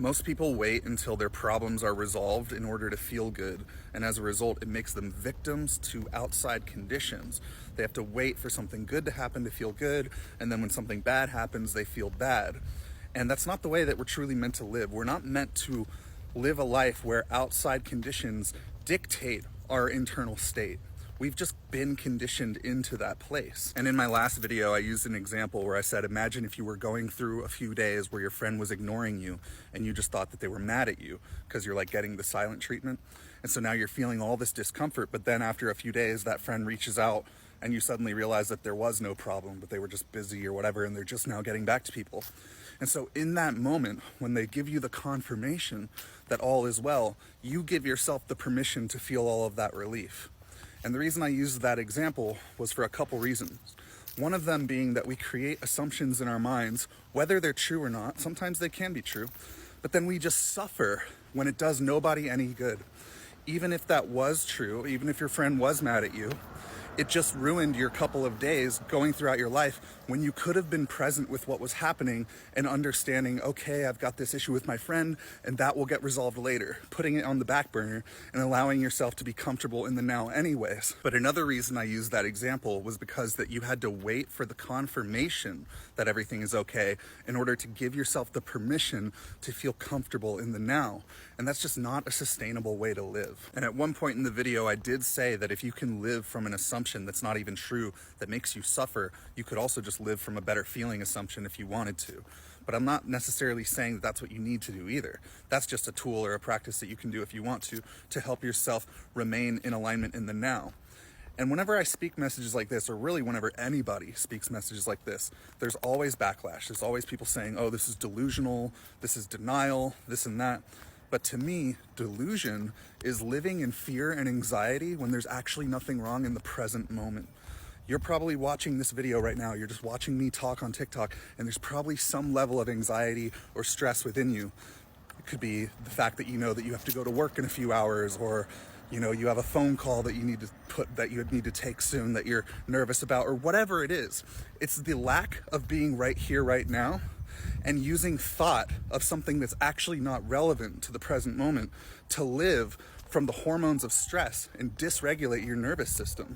Most people wait until their problems are resolved in order to feel good, and as a result, it makes them victims to outside conditions. They have to wait for something good to happen to feel good, and then when something bad happens, they feel bad. And that's not the way that we're truly meant to live. We're not meant to live a life where outside conditions dictate our internal state. We've just been conditioned into that place. And in my last video, I used an example where I said, imagine if you were going through a few days where your friend was ignoring you and you just thought that they were mad at you because you're like getting the silent treatment. And so now you're feeling all this discomfort, but then after a few days, that friend reaches out and you suddenly realize that there was no problem, but they were just busy or whatever, and they're just now getting back to people. And so in that moment, when they give you the confirmation that all is well, you give yourself the permission to feel all of that relief. And the reason I used that example was for a couple reasons. One of them being that we create assumptions in our minds, whether they're true or not. Sometimes they can be true, but then we just suffer when it does nobody any good. Even if that was true, even if your friend was mad at you, it just ruined your couple of days going throughout your life when you could have been present with what was happening and understanding, okay, I've got this issue with my friend and that will get resolved later, putting it on the back burner and allowing yourself to be comfortable in the now anyways. But another reason I used that example was because that you had to wait for the confirmation that everything is okay in order to give yourself the permission to feel comfortable in the now. And that's just not a sustainable way to live. And at one point in the video, I did say that if you can live from an assumption that's not even true, that makes you suffer, you could also just live from a better feeling assumption if you wanted to. But I'm not necessarily saying that that's what you need to do either. That's just a tool or a practice that you can do if you want to help yourself remain in alignment in the now. And whenever I speak messages like this, or really whenever anybody speaks messages like this, there's always backlash. There's always people saying, oh, this is delusional, this is denial, this and that. But to me, delusion is living in fear and anxiety when there's actually nothing wrong in the present moment. You're probably watching this video right now, you're just watching me talk on TikTok, and there's probably some level of anxiety or stress within you. It could be the fact that you know that you have to go to work in a few hours, or you know, you have a phone call that you need to take soon that you're nervous about, or whatever it is. It's the lack of being right here, right now, and using thought of something that's actually not relevant to the present moment to live from the hormones of stress and dysregulate your nervous system.